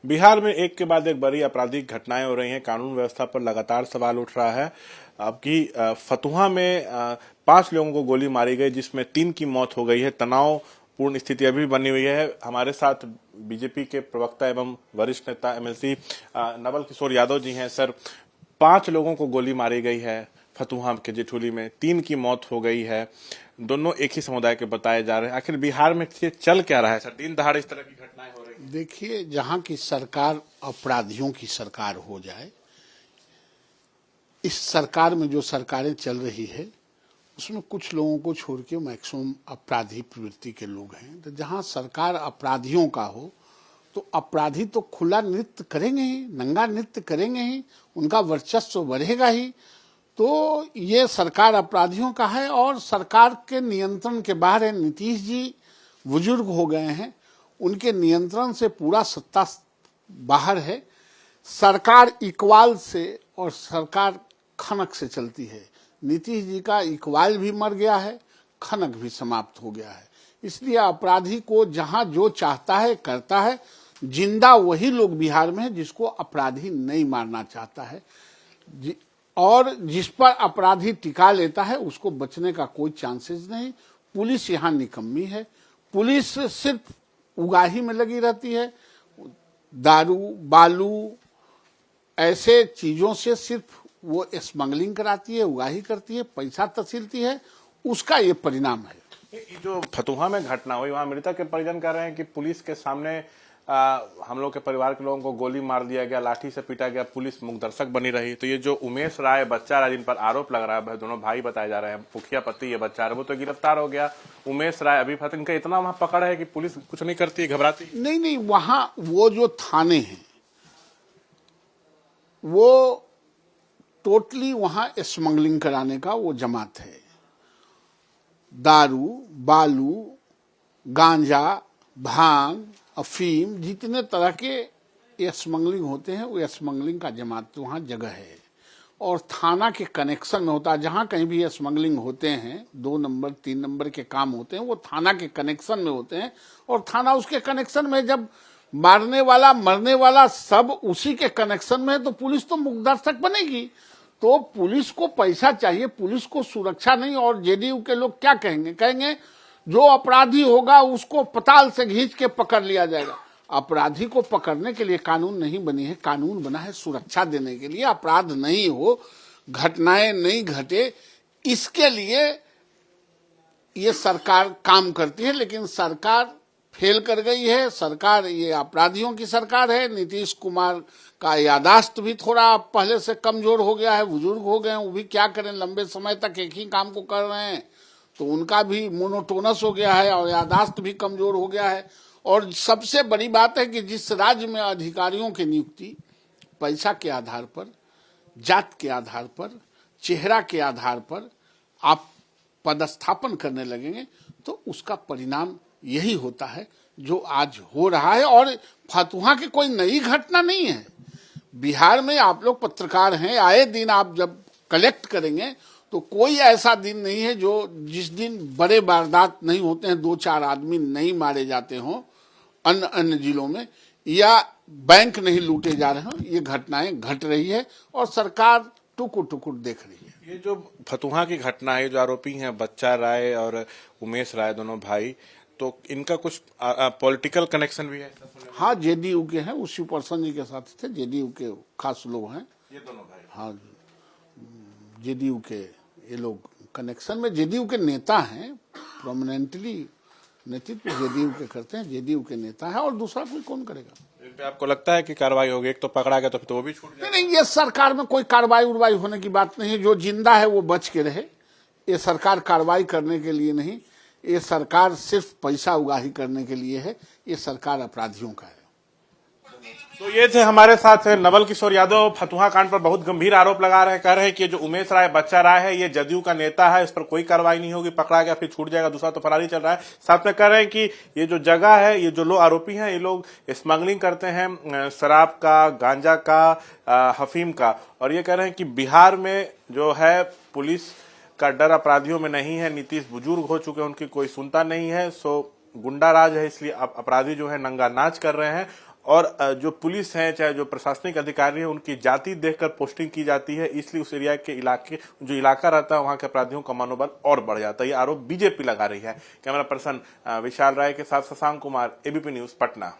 बिहार में एक के बाद एक बड़ी आपराधिक घटनाएं हो रही हैं। कानून व्यवस्था पर लगातार सवाल उठ रहा है। आपकी फतुहा में 5 लोगों को गोली मारी गई, जिसमें 3 की मौत हो गई है। तनावपूर्ण स्थिति अभी बनी हुई है। हमारे साथ बीजेपी के प्रवक्ता एवं वरिष्ठ नेता एमएलसी नवल किशोर यादव जी हैं। सर, 5 लोगों को गोली मारी गई है फतुहा के जेठुली में, 3 की मौत हो गई है। दोनों एक ही समुदाय के बताए जा रहे हैं। आखिर बिहार में चल क्या रहा है सर? दिन दहाड़े इस तरह की घटनाएं हो रही हैं। देखिए, जहाँ की सरकार अपराधियों की सरकार हो जाए, इस सरकार में जो सरकारें चल रही है उसमें कुछ लोगों को छोड़ के मैक्सिमम अपराधी प्रवृत्ति के लोग हैं। तो जहाँ सरकार अपराधियों का हो तो अपराधी तो खुला नृत्य करेंगे ही, नंगा नृत्य करेंगे ही, उनका वर्चस्व बढ़ेगा ही। तो ये सरकार अपराधियों का है और सरकार के नियंत्रण के बाहर है। नीतीश जी बुजुर्ग हो गए हैं, उनके नियंत्रण से पूरा सत्ता बाहर है। सरकार इकबाल से और सरकार खनक से चलती है। नीतीश जी का इकबाल भी मर गया है, खनक भी समाप्त हो गया है। इसलिए अपराधी को जहां जो चाहता है करता है। जिंदा वही लोग बिहार में है जिसको अपराधी नहीं मारना चाहता है, और जिस पर अपराधी टिका लेता है उसको बचने का कोई चांसेस नहीं। पुलिस यहाँ निकम्मी है। पुलिस सिर्फ उगाही में लगी रहती है। दारू, बालू, ऐसे चीजों से सिर्फ वो स्मगलिंग कराती है, उगाही करती है, पैसा तसीलती है। उसका ये परिणाम है। ये जो फतुहा में घटना हुई, वहां मृतक के परिजन कह रहे हैं कि पुलिस के सामने हम लोग के परिवार के लोगों को गोली मार दिया गया, लाठी से पीटा गया, पुलिस मूक दर्शक बनी रही। तो ये जो उमेश राय, बच्चा राय, जिन पर आरोप लग रहा है, दोनों भाई बताए जा रहे हैं, मुखिया पति ये बच्चा है, वो तो गिरफ्तार हो गया। उमेश राय अभी इनका इतना वहां पकड़ है कि पुलिस कुछ नहीं करती, घबराती नहीं, वहां वो जो थाने हैं वो टोटली वहां स्मगलिंग कराने का वो जमात है। दारू, बालू, गांजा, भांग, अफीम, जितने तरह के स्मगलिंग होते हैं वो स्मगलिंग का जमात वहां जगह है। और थाना के कनेक्शन में होता है। जहां कहीं भी स्मगलिंग होते हैं, 2 नंबर 3 नंबर के काम होते हैं, वो थाना के कनेक्शन में होते हैं। और थाना उसके कनेक्शन में, जब मारने वाला मरने वाला सब उसी के कनेक्शन में है, तो पुलिस तो मुकदर्शक बनेगी। तो पुलिस को पैसा चाहिए, पुलिस को सुरक्षा नहीं। और जेडीयू के लोग क्या कहेंगे जो अपराधी होगा उसको पताल से खींच के पकड़ लिया जाएगा। अपराधी को पकड़ने के लिए कानून नहीं बनी है, कानून बना है सुरक्षा देने के लिए। अपराध नहीं हो, घटनाएं नहीं घटे, इसके लिए ये सरकार काम करती है। लेकिन सरकार फेल कर गई है। सरकार ये अपराधियों की सरकार है। नीतीश कुमार का यादाश्त भी थोड़ा पहले से कमजोर हो गया है, बुजुर्ग हो गए हैं। वो भी क्या करें, लंबे समय तक एक ही काम को कर रहे हैं, तो उनका भी मोनोटोनस हो गया है और यादाश्त भी कमजोर हो गया है। और सबसे बड़ी बात है कि जिस राज्य में अधिकारियों की नियुक्ति पैसा के आधार पर, जात के आधार पर, चेहरा के आधार पर आप पदस्थापन करने लगेंगे, तो उसका परिणाम यही होता है जो आज हो रहा है। और फतुहा की कोई नई घटना नहीं है। बिहार में आप लोग पत्रकार हैं, आए दिन आप जब कलेक्ट करेंगे तो कोई ऐसा दिन नहीं है जो जिस दिन बड़े वारदात नहीं होते हैं, 2-4 आदमी नहीं मारे जाते हों अन्य जिलों में, या बैंक नहीं लूटे जा रहे हों। ये घटनाएं घट रही है और सरकार टुकुर टुकुर देख रही है। ये जो फतुहा की घटना है, जो आरोपी हैं बच्चा राय और उमेश राय, दोनों भाई, तो इनका कुछ पॉलिटिकल कनेक्शन भी है? हाँ, जेडीयू के हैं, उसी पर्सन जी के साथ थे, जेडीयू के खास लोग हैं ये दोनों भाई। हाँ, जेडीयू के ये लोग कनेक्शन में, जेडीयू के नेता हैं, प्रोमिनेंटली नेतृत्व जेडीयू के करते हैं, जेडीयू के नेता है। और दूसरा कोई कौन करेगा? इन पे आपको लगता है कि कार्रवाई होगी? एक तो पकड़ा गया तो फिर तो वो भी छूट जाएगा। नहीं, ये सरकार में कोई कार्रवाई उर्वाई होने की बात नहीं है। जो जिंदा है वो बच के रहे। ये सरकार कार्रवाई करने के लिए नहीं, ये सरकार सिर्फ पैसा उगाही करने के लिए है। ये सरकार अपराधियों का है। तो ये थे हमारे साथ नवल किशोर यादव। फतुहा कांड पर बहुत गंभीर आरोप लगा रहे हैं, कह रहे हैं कि जो उमेश राय, बच्चा राय है, ये जदयू का नेता है, इस पर कोई कार्रवाई नहीं होगी, पकड़ा गया फिर छूट जाएगा, दूसरा तो फरारी चल रहा है। साथ में कह रहे हैं कि ये जो जगह है, ये जो लोग आरोपी हैं, ये लोग स्मगलिंग करते हैं शराब का, गांजा का, हफीम का। और ये कह रहे हैं कि बिहार में जो है पुलिस का डर अपराधियों में नहीं है। नीतीश बुजुर्ग हो चुके हैं, उनकी कोई सुनता नहीं है, सो गुंडा राज है, इसलिए अपराधी जो है नंगा नाच कर रहे हैं। और जो पुलिस है चाहे जो प्रशासनिक अधिकारी है उनकी जाति देखकर पोस्टिंग की जाती है, इसलिए उस एरिया के जो इलाका रहता है वहां के अपराधियों का मनोबल और बढ़ जाता है। ये आरोप बीजेपी लगा रही है। कैमरा पर्सन विशाल राय के साथ शशांक कुमार, एबीपी न्यूज, पटना।